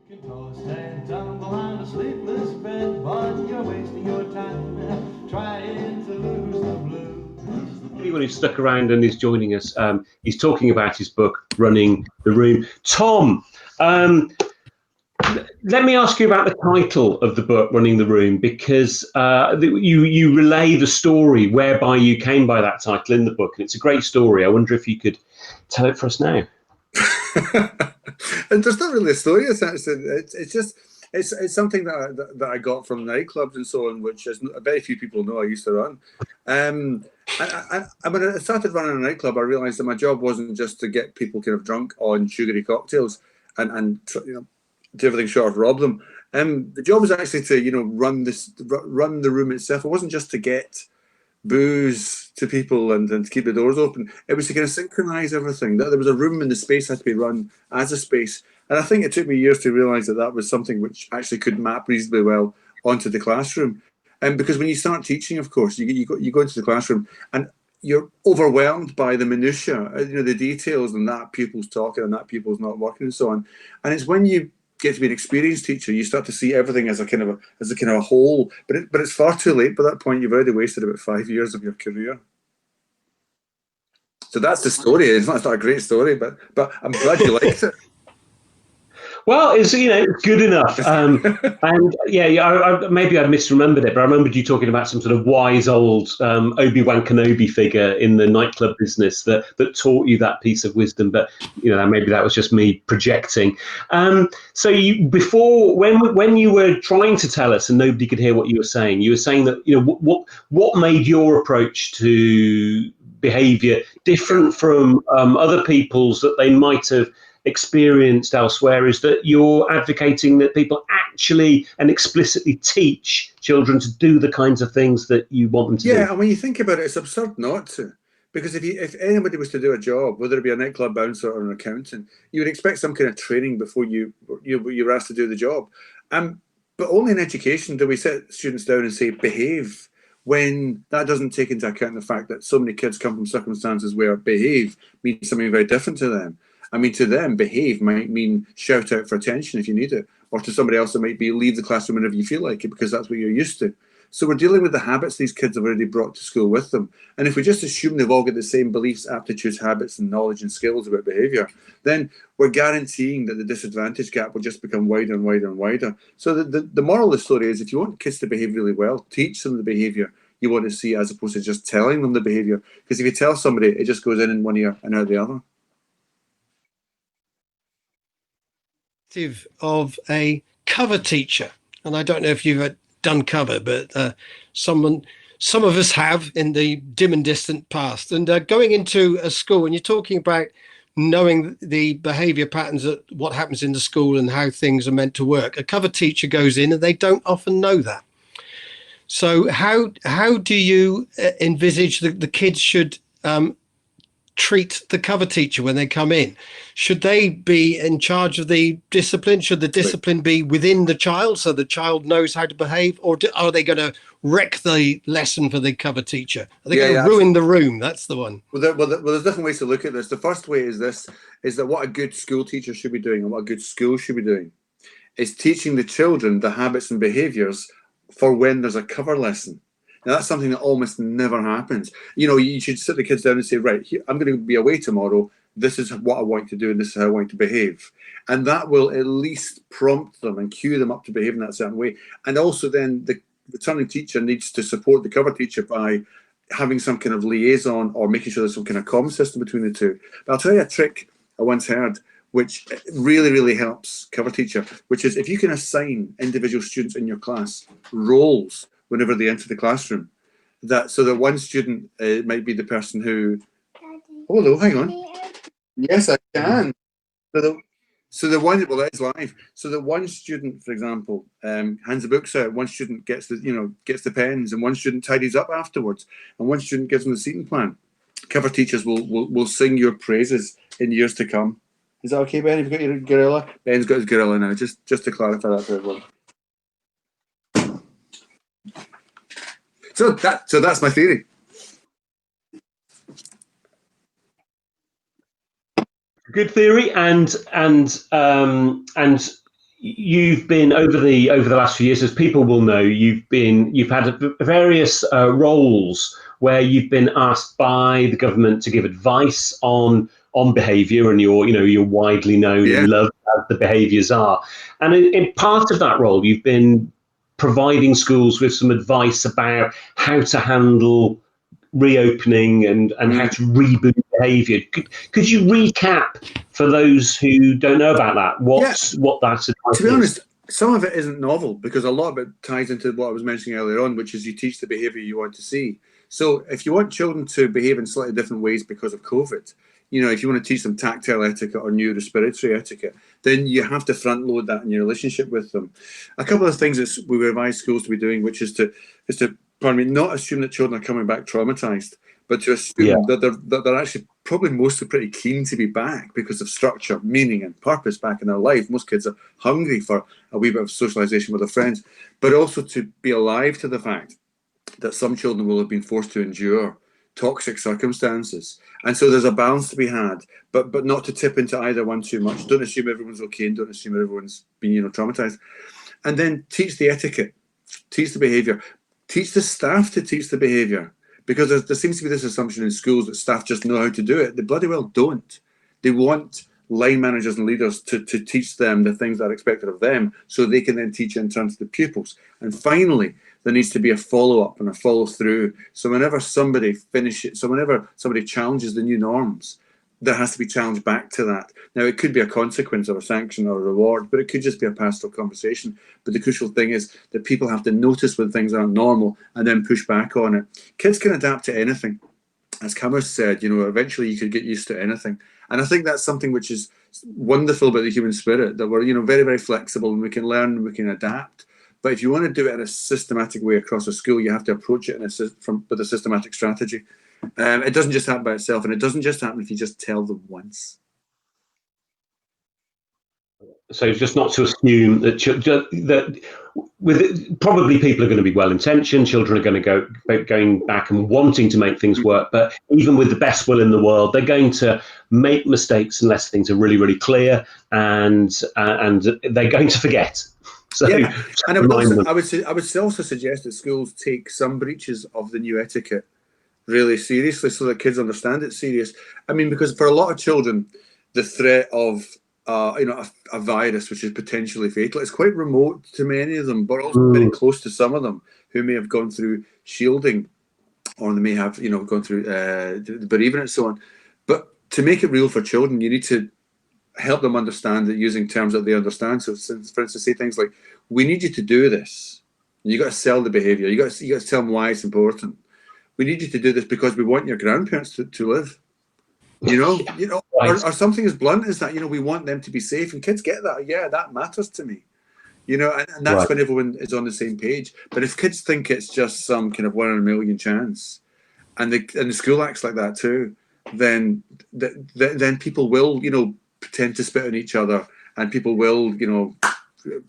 can toss and tumble on a sleepless bed, but you're wasting your time trying to lose the blues. Anyone who's stuck around and is joining us, he's talking about his book, Running the Room. Tom, let me ask you about the title of the book, Running the Room, because you relay the story whereby you came by that title in the book, and it's a great story. I wonder if you could tell it for us now. And there's not really a story attached to it. It's just it's something that I got from nightclubs and so on, which is very few people know I used to run. When I started running a nightclub, I realised that my job wasn't just to get people kind of drunk on sugary cocktails and do everything short of rob them. The job was actually to run the room itself. It wasn't just to get booze to people and to keep the doors open. It was to kind of synchronise everything. That there was a room and the space had to be run as a space. And I think it took me years to realise that that was something which actually could map reasonably well onto the classroom. And because when you start teaching, of course, you go into the classroom and you're overwhelmed by the minutiae, the details, and that pupil's talking and that pupil's not working and so on. And it's when you get to be an experienced teacher, you start to see everything as a kind of a whole. But it's far too late by that point. You've already wasted about 5 years of your career. So that's the story. It's not a great story, but I'm glad you liked it. Well, it's good enough, and maybe I misremembered it, but I remembered you talking about some sort of wise old Obi-Wan Kenobi figure in the nightclub business that taught you that piece of wisdom. But maybe that was just me projecting. So when you were trying to tell us and nobody could hear what you were saying that what made your approach to behaviour different from other people's that they might have experienced elsewhere, is that you're advocating that people actually and explicitly teach children to do the kinds of things that you want them to do. Yeah, and when you think about it, it's absurd not to. Because if anybody was to do a job, whether it be a nightclub bouncer or an accountant, you would expect some kind of training before you were asked to do the job. But only in education do we sit students down and say, behave, when that doesn't take into account the fact that so many kids come from circumstances where behave means something very different to them. I mean, to them, behave might mean shout out for attention if you need it, or to somebody else it might be leave the classroom whenever you feel like it because that's what you're used to. So we're dealing with the habits these kids have already brought to school with them. And if we just assume they've all got the same beliefs, aptitudes, habits, and knowledge and skills about behaviour, then we're guaranteeing that the disadvantage gap will just become wider and wider and wider. So the moral of the story is, if you want kids to behave really well, teach them the behaviour you want to see as opposed to just telling them the behaviour. Because if you tell somebody, it just goes in one ear and out the other. Of a cover teacher, and I don't know if you've done cover, but some of us have in the dim and distant past. And going into a school, and you're talking about knowing the behaviour patterns of what happens in the school and how things are meant to work. A cover teacher goes in and they don't often know that. So how do you envisage the kids should treat the cover teacher when they come in? Should they be in charge of the discipline? Should the discipline be within the child so the child knows how to behave? Or are they going to wreck the lesson for the cover teacher? Are they going to ruin the room? That's the one. Well, there's different ways to look at this. The first way is that what a good school teacher should be doing and what a good school should be doing is teaching the children the habits and behaviours for when there's a cover lesson. Now, that's something that almost never happens. You should sit the kids down and say, right, I'm going to be away tomorrow. This is what I want to do and this is how I want to behave. And that will at least prompt them and cue them up to behave in that certain way. And also then the returning teacher needs to support the cover teacher by having some kind of liaison or making sure there's some kind of comm system between the two. But I'll tell you a trick I once heard, which really, really helps cover teacher, which is if you can assign individual students in your class roles whenever they enter the classroom, so that one student might be the person who... Hello, hang on. Yes, I can. So the one, well, that's live. So that one student, for example, hands the books out. One student gets the pens, and one student tidies up afterwards, and one student gives them the seating plan. Cover teachers will sing your praises in years to come. Is that okay, Ben? Have you got your gorilla? Ben's got his gorilla now. Just to clarify that for everyone. So that's my theory. Good theory, and you've been over the last few years, as people will know, you've had various roles where you've been asked by the government to give advice on behaviour, and you're widely known Yeah. and loved as the behaviours are. And in part of that role, you've been providing schools with some advice about how to handle reopening and how to reboot behaviour. Could you recap for those who don't know about that what that advice To be is? honest, some of it isn't novel because a lot of it ties into what I was mentioning earlier on, which is you teach the behaviour you want to see. So if you want children to behave in slightly different ways because of COVID, if you want to teach them tactile etiquette or neurorespiratory etiquette, then you have to front load that in your relationship with them. A couple of things that we advise schools to be doing, which is to not assume that children are coming back traumatized, but to assume that they're actually probably mostly pretty keen to be back because of structure, meaning and purpose back in their life. Most kids are hungry for a wee bit of socialization with their friends, but also to be alive to the fact that some children will have been forced to endure toxic circumstances. And so there's a balance to be had, but not to tip into either one too much. Don't assume everyone's okay and don't assume everyone's been, traumatized. And then teach the etiquette, teach the behavior, teach the staff to teach the behavior. Because there seems to be this assumption in schools that staff just know how to do it. They bloody well don't. They want line managers and leaders to teach them the things that are expected of them so they can then teach in turn to the pupils. And finally, there needs to be a follow-up and a follow-through. So whenever somebody challenges the new norms, there has to be challenge back to that. Now, it could be a consequence or a sanction or a reward, but it could just be a pastoral conversation. But the crucial thing is that people have to notice when things aren't normal and then push back on it. Kids can adapt to anything. As Camus said, eventually you could get used to anything. And I think that's something which is wonderful about the human spirit, that we're, very, very flexible and we can learn and we can adapt. But if you want to do it in a systematic way across a school, you have to approach it with a systematic strategy. It doesn't just happen by itself, and it doesn't just happen if you just tell them once. So just not to assume that probably people are going to be well-intentioned, children are going to going back and wanting to make things work, but even with the best will in the world, they're going to make mistakes unless things are really, really clear, and they're going to forget. So, yeah, and I would also suggest that schools take some breaches of the new etiquette really seriously so that kids understand it's serious. I mean, because for a lot of children, the threat of a virus which is potentially fatal is quite remote to many of them, but also very close to some of them who may have gone through shielding, or they may have gone through the bereavement and so on. But to make it real for children, you need to help them understand that using terms that they understand. So, for instance, say things like, "We need you to do this." You got to sell the behaviour. You got to tell them why it's important. We need you to do this because we want your grandparents to live. Or something as blunt as that. We want them to be safe, and kids get that. Yeah, that matters to me. And that's when everyone is on the same page. But if kids think it's just some kind of 1 in a million chance, and the school acts like that too, then people will, pretend to spit on each other, and people will,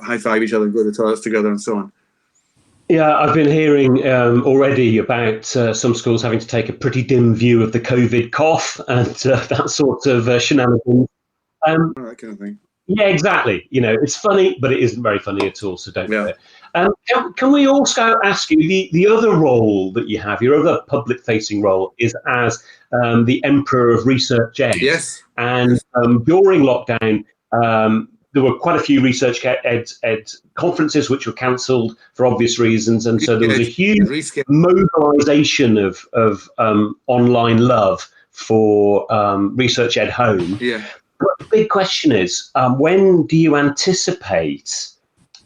high five each other and go to the toilets together and so on. Yeah, I've been hearing already about some schools having to take a pretty dim view of the COVID cough and that sort of shenanigans. That kind of thing. Yeah, exactly. It's funny, but it isn't very funny at all, so don't do it. Can we also ask you, the other role that you have, your other public-facing role, is as the Emperor of Research Ed. Yes. And during lockdown, there were quite a few research ed conferences which were cancelled for obvious reasons, and so there was a huge mobilisation of online love for Research Ed Home. Yeah. But the big question is, when do you anticipate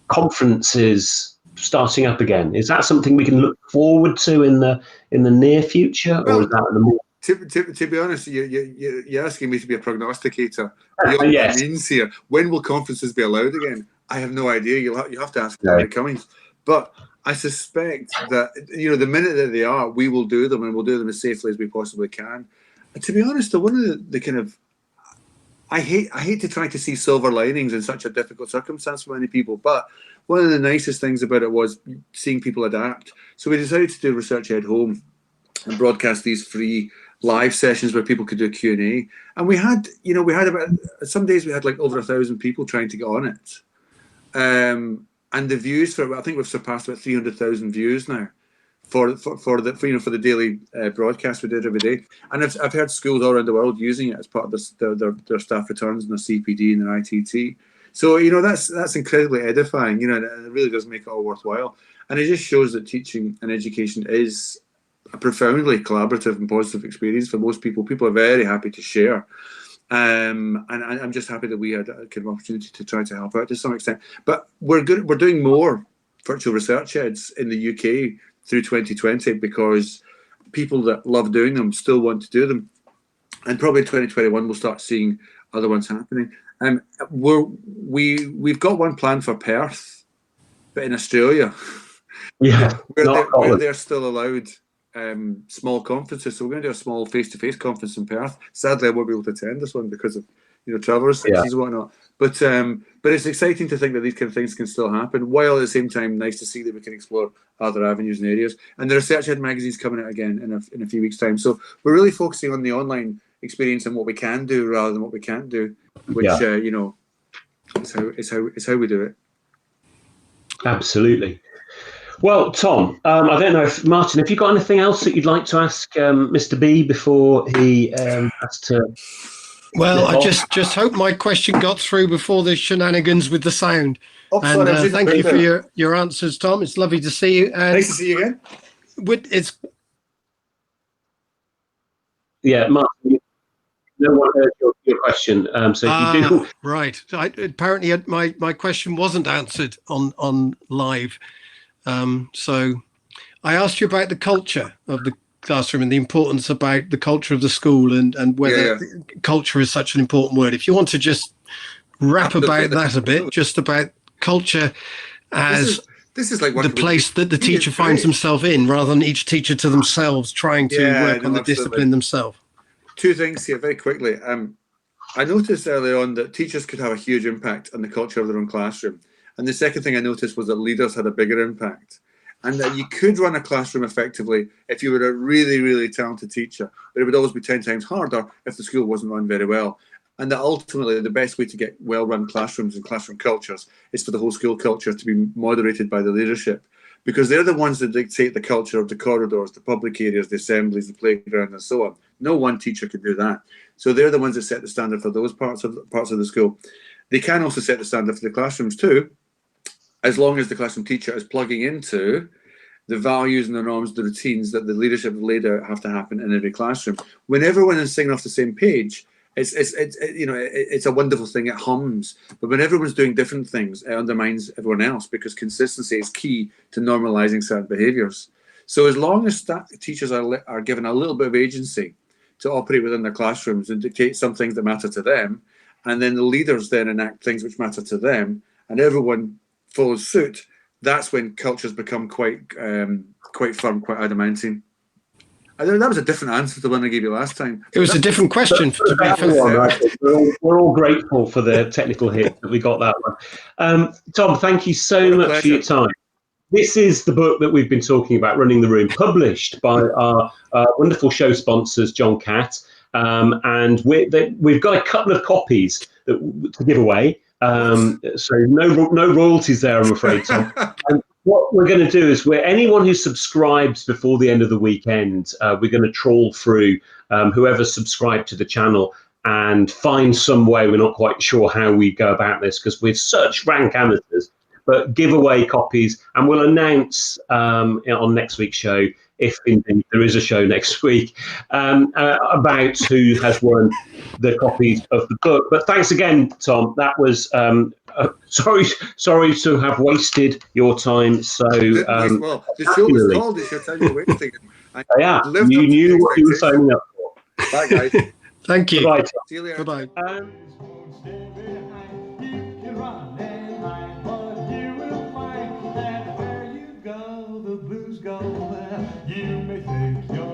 conferences starting up again? Is that something we can look forward to in the near future, or is that the more? To be honest, you're asking me to be a prognosticator. Beyond Yes. what means here. When will conferences be allowed again? I have no idea. You have to ask Gary Cummings. But I suspect that the minute that they are, we will do them, and we'll do them as safely as we possibly can. And to be honest, one of the kind of I hate to try to see silver linings in such a difficult circumstance for many people, but one of the nicest things about it was seeing people adapt. So we decided to do Research Ed Home and broadcast these free live sessions where people could do Q&A. And we had about, some days we had like over 1,000 people trying to get on it. And the views for it, I think we've surpassed about 300,000 views now for the daily broadcast we did every day. And I've heard schools all around the world using it as part of their staff returns and their CPD and their ITT. So that's incredibly edifying. And it really does make it all worthwhile. And it just shows that teaching and education is a profoundly collaborative and positive experience for most people. People are very happy to share. And I'm just happy that we had a kind of opportunity to try to help out to some extent. But we're doing more virtual research eds in the UK through 2020 because people that love doing them still want to do them. And probably 2021 we'll start seeing other ones happening. We've got one planned for Perth, but in Australia, where they're still allowed small conferences. So we're going to do a small face-to-face conference in Perth. Sadly, I won't be able to attend this one because of travel restrictions and whatnot. But it's exciting to think that these kind of things can still happen, while at the same time nice to see that we can explore other avenues and areas. And the Research Ed magazine's coming out again in a few weeks' time. So we're really focusing on the online experience and what we can do rather than what we can't do, which is how we do it. Absolutely. Well, Tom, I don't know if Martin, have you got anything else that you'd like to ask Mr. B before he has to? Well, I just hope my question got through before the shenanigans with the sound. And thank you for your answers, Tom. It's lovely to see you. Nice to see you again. Martin, no one heard your question. So if you do, right. Apparently, my question wasn't answered on live. So I asked you about the culture of the classroom and the importance about the culture of the school and whether culture is such an important word. If you want to just wrap about that a bit, just about culture as this is like the place that the teacher finds himself in, rather than each teacher to themselves trying to work on the discipline themselves. Two things here very quickly. I noticed early on that teachers could have a huge impact on the culture of their own classroom. And the second thing I noticed was that leaders had a bigger impact. And that you could run a classroom effectively if you were a really, really talented teacher, but it would always be 10 times harder if the school wasn't run very well. And that ultimately the best way to get well-run classrooms and classroom cultures is for the whole school culture to be moderated by the leadership, because they're the ones that dictate the culture of the corridors, the public areas, the assemblies, the playground, and so on. No one teacher can do that. So they're the ones that set the standard for those parts of the school. They can also set the standard for the classrooms too, as long as the classroom teacher is plugging into the values and the norms, the routines that the leadership have laid out have to happen in every classroom. When everyone is singing off the same page, it's a wonderful thing. It hums. But when everyone's doing different things, it undermines everyone else, because consistency is key to normalizing certain behaviors. So as long as teachers are given a little bit of agency to operate within their classrooms and dictate some things that matter to them, and then the leaders then enact things which matter to them, and everyone follows suit, that's when cultures become quite firm, quite adamantine. That was a different answer to the one I gave you last time. It was a different question, to be fair. We're all grateful for the technical hit that we got that one. Tom, thank you so much for your time. This is the book that we've been talking about, Running the Room, published by our wonderful show sponsors, John Catt. And we've got a couple of copies to give away. So no royalties there, I'm afraid, Tom. And what we're going to do is, anyone who subscribes before the end of the weekend, we're going to trawl through whoever subscribed to the channel and find some way. We're not quite sure how we go about this because we're such rank amateurs, but give away copies, and we'll announce on next week's show, if indeed there is a show next week, about who has won the copies of the book. But thanks again, Tom. That was sorry to have wasted your time. So well, the show was called "It's Your Time You're Wasting." You knew what you were signing up for. Bye, guys. Thank you. Bye. See you later. Bye. You may think you're